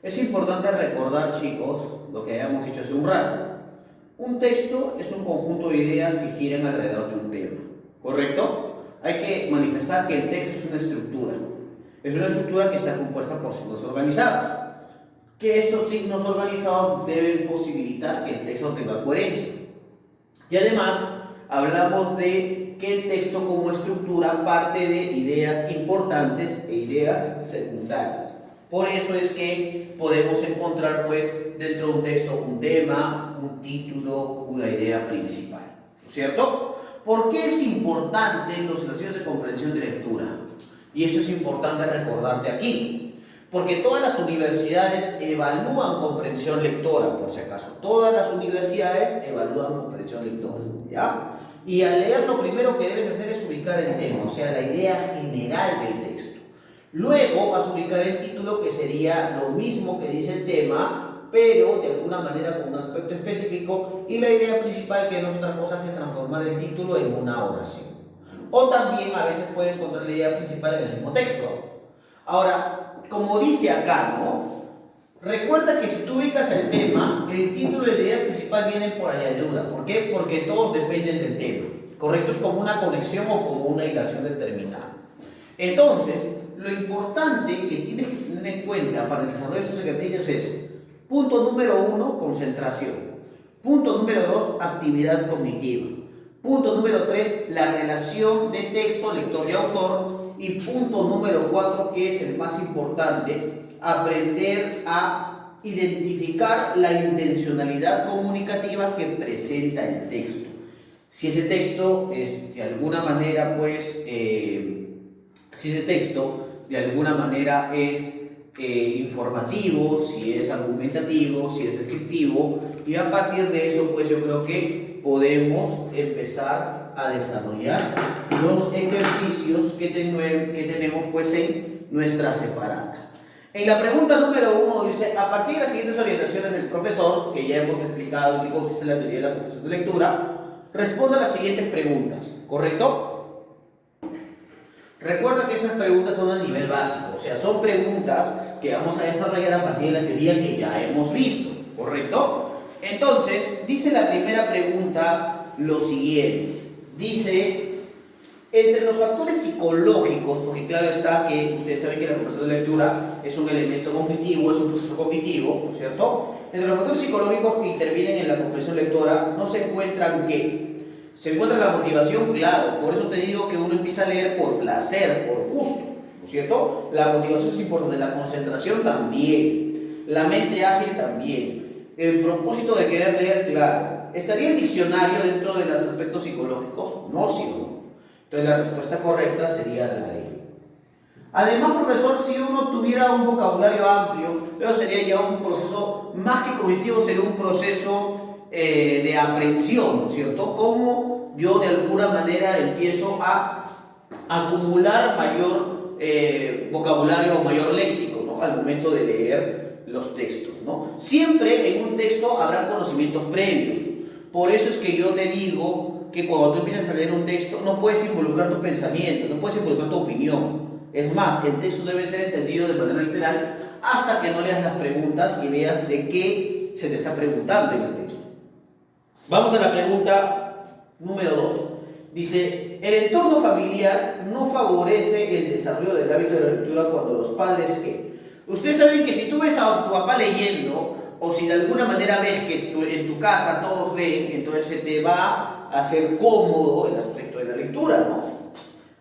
Es importante recordar, chicos, lo que habíamos dicho hace un rato. Un texto es un conjunto de ideas que giran alrededor de un tema, ¿correcto? Hay que manifestar que el texto es una estructura. Es una estructura que está compuesta por signos organizados. Que estos signos organizados deben posibilitar que el texto tenga coherencia. Y además, hablamos de que el texto como estructura parte de ideas importantes e ideas secundarias. Por eso es que podemos encontrar, pues, dentro de un texto un tema, un título, una idea principal, ¿no es cierto? ¿Por qué es importante en los ejercicios de comprensión de lectura? Y eso es importante recordarte aquí, porque todas las universidades evalúan comprensión lectora, por si acaso. Todas las universidades evalúan comprensión lectora, ¿ya? Y al leer lo primero que debes hacer es ubicar el tema, o sea, la idea general del texto. Luego vas a ubicar el título, que sería lo mismo que dice el tema, pero de alguna manera con un aspecto específico, y la idea principal, que no es otra cosa que transformar el título en una oración. O también a veces puede encontrar la idea principal en el mismo texto. Ahora, como dice acá, ¿no? Recuerda que si tú ubicas el tema, el título y la idea principal vienen por añadidura. ¿Por qué? Porque todos dependen del tema, ¿correcto? Es como una conexión o como una hilación determinada. Entonces, lo importante que tienes que tener en cuenta para el desarrollo de estos ejercicios es: punto número 1, concentración. Punto número 2, actividad cognitiva. Punto número 3, la relación de texto, lector y autor. Y punto número 4, que es el más importante, aprender a identificar la intencionalidad comunicativa que presenta el texto. Si ese texto es de alguna manera, pues, si ese texto de alguna manera es informativo, si es argumentativo, si es descriptivo, y a partir de eso, pues yo creo que podemos empezar a desarrollar los ejercicos que tenemos, pues, en nuestra separata. En la pregunta número 1 dice: a partir de las siguientes orientaciones del profesor, que ya hemos explicado en qué consiste la teoría de la comprensión de lectura, responda a las siguientes preguntas, ¿correcto? Recuerda que esas preguntas son a nivel básico, o sea, son preguntas que vamos a desarrollar a partir de la teoría que ya hemos visto, ¿correcto? Entonces, dice la primera pregunta lo siguiente. Dice: entre los factores psicológicos, porque claro está que ustedes saben que la comprensión de lectura es un elemento cognitivo, es un proceso cognitivo, ¿cierto? Entre los factores psicológicos que intervienen en la comprensión lectora no se encuentran ¿qué? Se encuentra la motivación, claro, por eso te digo que uno empieza a leer por placer, por gusto, ¿no es cierto? La motivación es importante, la concentración también, la mente ágil también, el propósito de querer leer, claro. ¿Estaría el diccionario dentro de los aspectos psicológicos? No, sí o no. Entonces la respuesta correcta sería la D. Además, profesor, si uno tuviera un vocabulario amplio, pero sería ya un proceso más que cognitivo, sería un proceso de aprehensión, ¿no es cierto? Cómo yo de alguna manera empiezo a acumular mayor vocabulario o mayor léxico, ¿no? Al momento de leer los textos, ¿no? Siempre en un texto habrá conocimientos previos. Por eso es que yo te digo que cuando tú empiezas a leer un texto no puedes involucrar tu pensamiento, no puedes involucrar tu opinión. Es más, el texto debe ser entendido de manera literal hasta que no leas las preguntas y veas de qué se te está preguntando en el texto. Vamos a la pregunta número 2. Dice: el entorno familiar no favorece el desarrollo del hábito de la lectura cuando los padres ¿qué? Ustedes saben que si tú ves a tu papá leyendo, o si de alguna manera ves que en tu casa todos leen, entonces se te va a hacer cómodo el aspecto de la lectura, ¿no?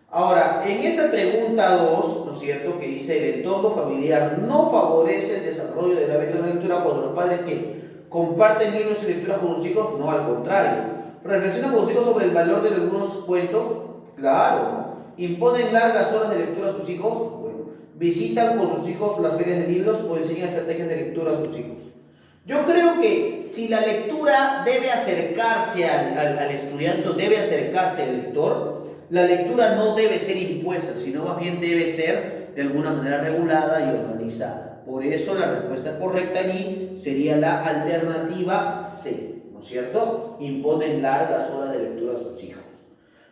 Ahora, en esa pregunta 2, ¿no es cierto?, que dice: el entorno familiar no favorece el desarrollo del hábito de la lectura cuando los padres ¿qué? Comparten libros y lecturas con sus hijos, no, al contrario. ¿Reflexionan con sus hijos sobre el valor de algunos cuentos? Claro, ¿no? ¿Imponen largas horas de lectura a sus hijos? Bueno. ¿Visitan con sus hijos las ferias de libros o enseñan estrategias de lectura a sus hijos? Yo creo que si la lectura debe acercarse al estudiante, debe acercarse al lector, la lectura no debe ser impuesta, sino más bien debe ser de alguna manera regulada y organizada. Por eso la respuesta correcta allí sería la alternativa C, ¿no es cierto? Imponen largas horas de lectura a sus hijos.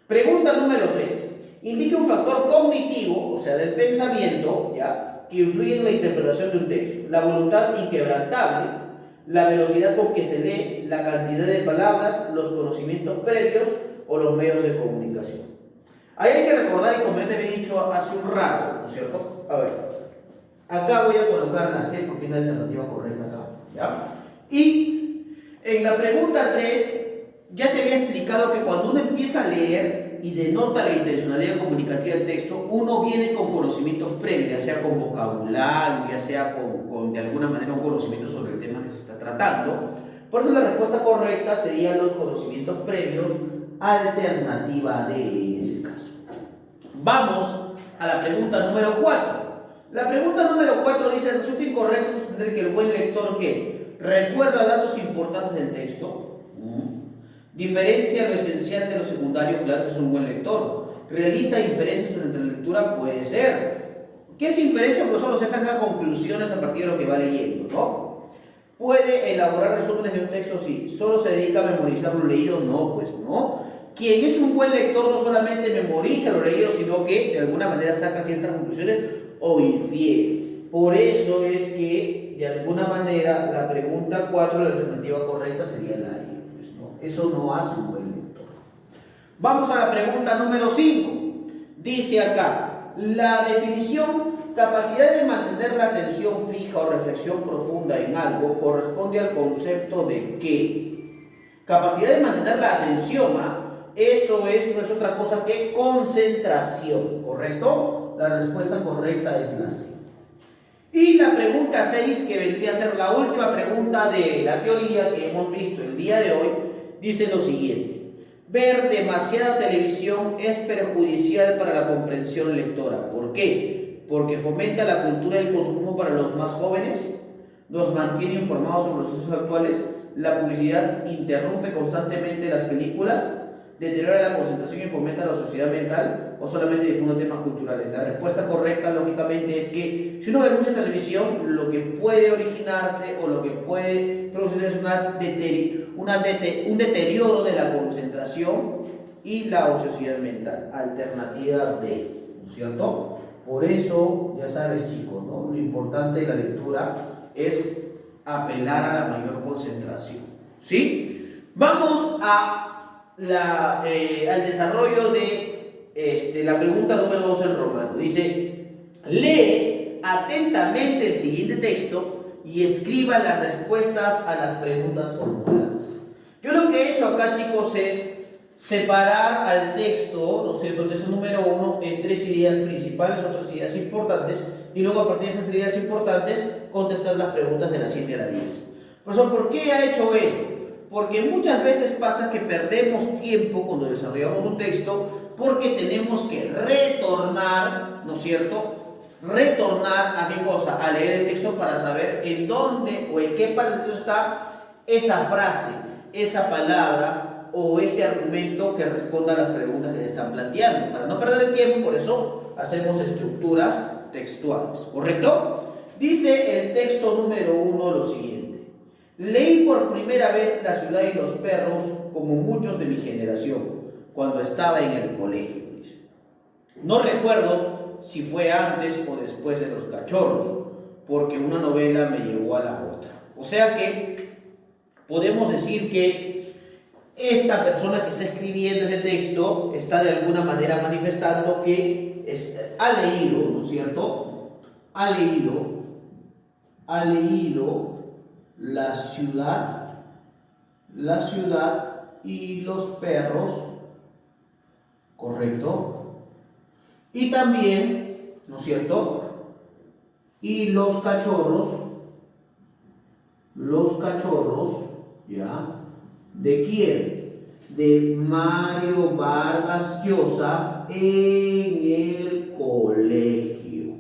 Pregunta número 3. Indique un factor cognitivo, o sea, del pensamiento, ¿ya?, que influyen en la interpretación de un texto: la voluntad inquebrantable, la velocidad con que se lee, la cantidad de palabras, los conocimientos previos o los medios de comunicación. Ahí hay que recordar, y como ya te había dicho hace un rato, ¿no es cierto? A ver, acá voy a colocar la C porque es la alternativa correcta acá, ¿ya? Y en la pregunta 3, ya te había explicado que cuando uno empieza a leer y denota la intencionalidad comunicativa del texto, uno viene con conocimientos previos, ya sea con vocabulario, ya sea con de alguna manera un conocimiento sobre el tema que se está tratando. Por eso la respuesta correcta sería los conocimientos previos, alternativa D en ese caso. Vamos a la pregunta número 4. La pregunta número 4 dice: resulta incorrecto sostener que el buen lector ¿qué? Recuerda datos importantes del texto. Diferencia lo esencial de lo secundario, claro que es un buen lector. Realiza inferencias durante la lectura, puede ser. ¿Qué es inferencia? Pues solo se sacan conclusiones a partir de lo que va leyendo, ¿no? ¿Puede elaborar resúmenes de un texto? Sí. ¿Solo se dedica a memorizar lo leído? No, pues no. Quien es un buen lector no solamente memoriza lo leído, sino que de alguna manera saca ciertas conclusiones o infiere. Por eso es que de alguna manera la pregunta 4, la alternativa correcta sería la I. Eso no hace un buen lector. Vamos a la pregunta número 5. Dice acá: la definición capacidad de mantener la atención fija o reflexión profunda en algo corresponde al concepto de ¿qué? Capacidad de mantener la atención, eso no es otra cosa que concentración, ¿correcto? La respuesta correcta es la C. Y la pregunta 6, que vendría a ser la última pregunta de la teoría que hemos visto el día de hoy, dice lo siguiente: ver demasiada televisión es perjudicial para la comprensión lectora. ¿Por qué? Porque fomenta la cultura del consumo para los más jóvenes, nos mantiene informados sobre los sucesos actuales, la publicidad interrumpe constantemente las películas, deteriora la concentración y fomenta la sociedad mental, o solamente difunde temas culturales. La respuesta correcta, lógicamente, es que si uno ve mucha televisión, lo que puede originarse o lo que puede producirse es un deterioro de la concentración y la ociosidad mental. Alternativa D, ¿no es cierto? Por eso, ya sabes, chicos, ¿no? Lo importante de la lectura es apelar a la mayor concentración, ¿sí? Vamos al desarrollo de la pregunta número 2 en romano. Dice: lee atentamente el siguiente texto y escriba las respuestas a las preguntas formuladas. Yo lo que he hecho acá, chicos, es separar al texto, ¿no es cierto?, el texto número 1 en 3 ideas principales, otras ideas importantes, y luego a partir de esas ideas importantes contestar las preguntas de la 7 a la 10. Por eso, ¿por qué ha hecho eso? Porque muchas veces pasa que perdemos tiempo cuando desarrollamos un texto porque tenemos que retornar, ¿no es cierto? Retornar a qué cosa, a leer el texto para saber en dónde o en qué parte está esa frase, esa palabra o ese argumento que responda a las preguntas que se están planteando. Para no perder el tiempo, por eso hacemos estructuras textuales, ¿correcto? Dice el texto número 1 lo siguiente: leí por primera vez La ciudad y los perros, como muchos de mi generación, cuando estaba en el colegio. No recuerdo si fue antes o después de Los cachorros, porque una novela me llevó a la otra. O sea que podemos decir que esta persona que está escribiendo este texto está de alguna manera manifestando que ha leído, ¿no es cierto? Ha leído La ciudad y los perros, ¿correcto? Y también, ¿no es cierto?, y los cachorros, ¿ya? ¿De quién? De Mario Vargas Llosa en el colegio.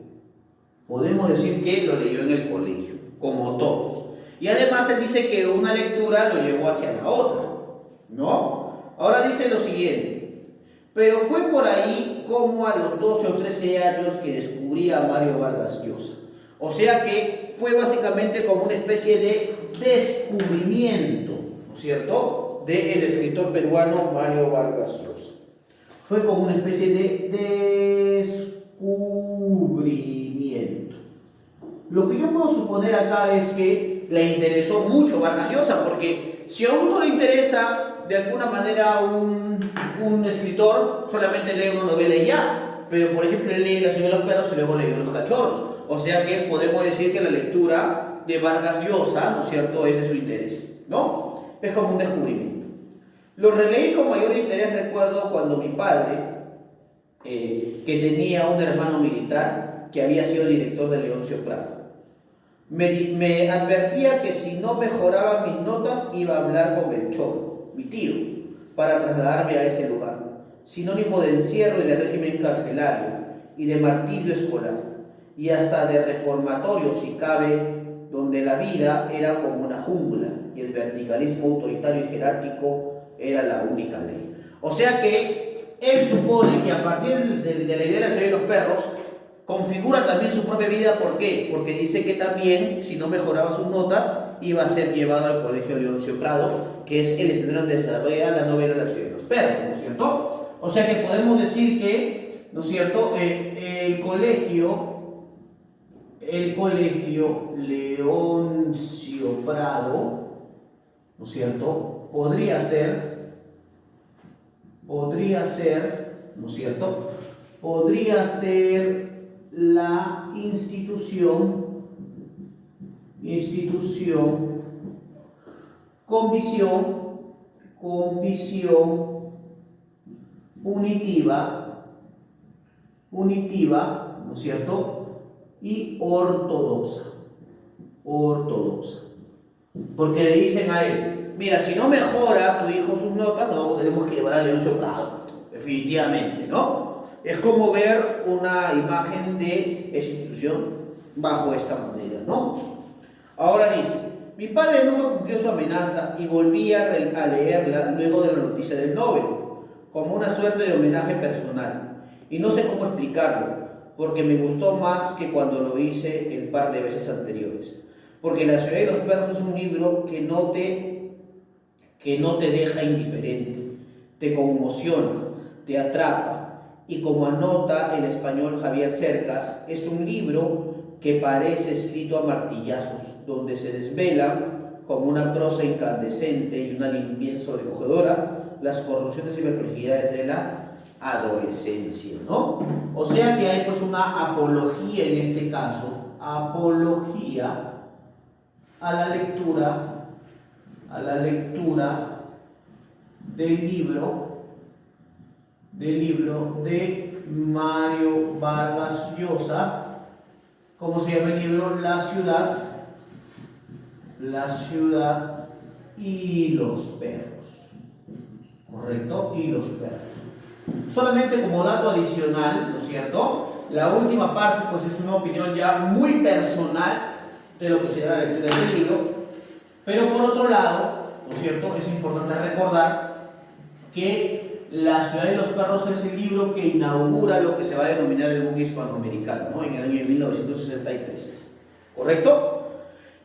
Podemos decir que lo leyó en el colegio, como todos. Y además él dice que una lectura lo llevó hacia la otra, ¿no? Ahora dice lo siguiente: pero fue por ahí como a los 12 o 13 años que descubrí a Mario Vargas Llosa. O sea que fue básicamente como una especie de descubrimiento, ¿no es cierto?, del escritor peruano Mario Vargas Llosa. Fue como una especie de descubrimiento. Lo que yo puedo suponer acá es que le interesó mucho Vargas Llosa, porque si a uno le interesa de alguna manera un escritor, solamente lee una novela y ya. Pero por ejemplo, él lee La ciudad de los perros y luego lee Los cachorros. O sea que podemos decir que la lectura de Vargas Llosa, ¿no es cierto?, es de su interés, ¿no? Es como un descubrimiento. Lo releí con mayor interés, recuerdo, cuando mi padre, que tenía un hermano militar que había sido director de Leoncio Prado, me advertía que si no mejoraba mis notas iba a hablar con el Cholo, mi tío, para trasladarme a ese lugar, sinónimo de encierro y de régimen carcelario y de martirio escolar, y hasta de reformatorio si cabe, donde la vida era como una jungla y el verticalismo autoritario y jerárquico era la única ley. O sea que él supone que a partir de la idea de La ciudad de los perros configura también su propia vida. ¿Por qué? Porque dice que también, si no mejoraba sus notas, iba a ser llevado al colegio Leoncio Prado, que es el escenario donde se desarrolla la novela La ciudad de los perros, ¿no es cierto? O sea que podemos decir que, ¿no es cierto?, el colegio Leoncio Prado, ¿no es cierto?, podría ser, ¿no es cierto?, podría ser la institución con visión punitiva, ¿no es cierto?, y ortodoxa. Porque le dicen a él, mira, si no mejora tu hijo sus notas, no tenemos que llevar a Leoncio Prado, definitivamente, ¿no? Es como ver una imagen de esa institución bajo esta manera, ¿no? Ahora dice, mi padre nunca cumplió su amenaza y volví a leerla luego de la noticia del Nobel, como una suerte de homenaje personal. Y no sé cómo explicarlo, porque me gustó más que cuando lo hice el par de veces anteriores. Porque La ciudad de los perros es un libro que no te deja indiferente, te conmociona, te atrapa, y como anota el español Javier Cercas, es un libro que parece escrito a martillazos, donde se desvelan con una prosa incandescente y una limpieza sobrecogedora las corrupciones y perplejidades de la adolescencia, ¿no? O sea que hay pues una apología en este caso, apología a la lectura del libro de Mario Vargas Llosa. ¿Cómo se llama el libro? La ciudad y los perros. ¿Correcto? Y los perros. Solamente como dato adicional, ¿no es cierto?, la última parte pues es una opinión ya muy personal de lo que será la lectura de este libro, pero por otro lado, ¿no es cierto?, es importante recordar que La ciudad de los perros es el libro que inaugura lo que se va a denominar el boom hispanoamericano, ¿no?, en el año de 1963, ¿correcto?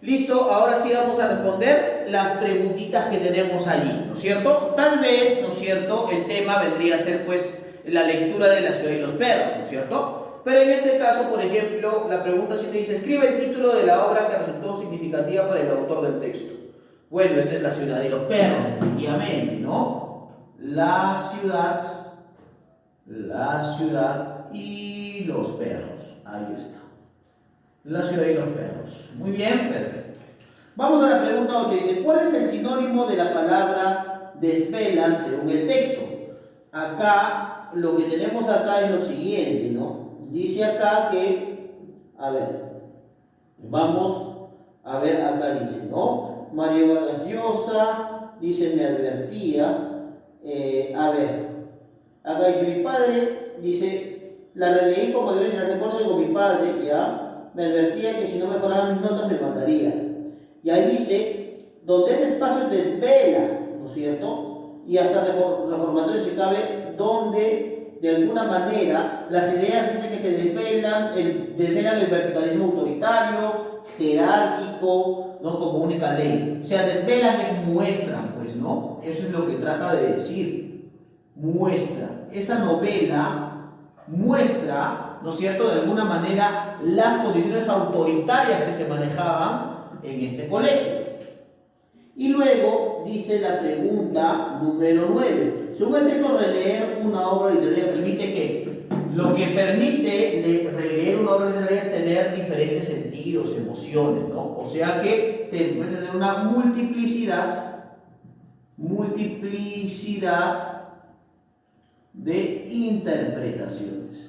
Listo, ahora sí vamos a responder las preguntitas que tenemos allí, ¿no es cierto? Tal vez, ¿no es cierto?, el tema vendría a ser pues la lectura de La ciudad y los perros, ¿no es cierto? Pero en este caso, por ejemplo, la pregunta sí te dice, escribe el título de la obra que resultó significativa para el autor del texto. Bueno, esa es La ciudad y los perros, definitivamente, ¿no? La ciudad y los perros, ahí está. La ciudad y los perros. Muy bien, perfecto. Vamos a la pregunta 8. Dice, ¿cuál es el sinónimo de la palabra desvelan según el texto? Acá, lo que tenemos acá es lo siguiente, ¿no? Dice acá que, a ver, vamos a ver, acá dice, ¿no? Mario Vargas Llosa, dice, me advertía, a ver, acá dice, mi padre, dice, la releí como yo la recuerdo con mi padre, ¿ya? Me advertía que si no mejoraban mis notas me mandaría. Y ahí dice, donde ese espacio desvela, ¿no es cierto?, y hasta reformatorio si cabe, donde de alguna manera las ideas dicen que se desvelan el verticalismo autoritario, jerárquico, ¿no?, como única ley. O sea, desvelan es muestran, pues, ¿no? Eso es lo que trata de decir. Muestra. Esa novela muestra ¿no es cierto?, de alguna manera las condiciones autoritarias que se manejaban en este colegio. Y luego dice la pregunta número 9. Según el texto, releer una obra literaria permite que lo que permite releer una obra literaria es tener diferentes sentidos, emociones, ¿no? O sea que te puede tener una multiplicidad de interpretaciones.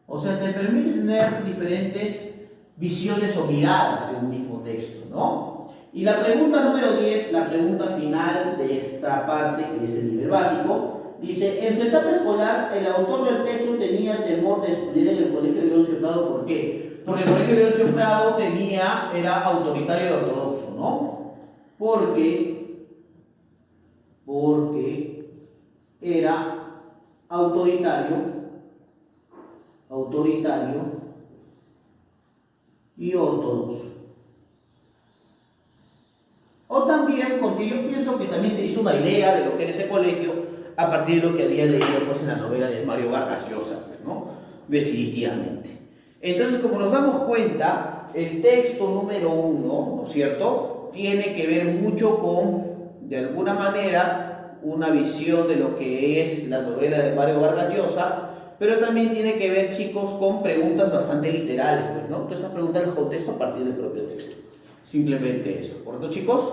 O sea, te permite tener diferentes visiones o miradas de un mismo texto, ¿no? Y la pregunta número 10, la pregunta final de esta parte, que es el nivel básico, dice: en su etapa escolar, el autor del texto tenía temor de estudiar en el Colegio Leoncio Prado. ¿Por qué? Porque el Colegio Leoncio Prado era autoritario y ortodoxo, ¿no? Porque era autoritario y ortodoxo. O también porque yo pienso que también se hizo una idea de lo que era ese colegio a partir de lo que había leído pues, en la novela de Mario Vargas Llosa, pues, ¿no? Definitivamente. Entonces, como nos damos cuenta, el texto número 1, ¿no es cierto?, tiene que ver mucho con, de alguna manera, una visión de lo que es la novela de Mario Vargas Llosa, pero también tiene que ver, chicos, con preguntas bastante literales, pues, ¿no? Todas estas preguntas las contesto a partir del propio texto. Simplemente eso. ¿Por qué, chicos?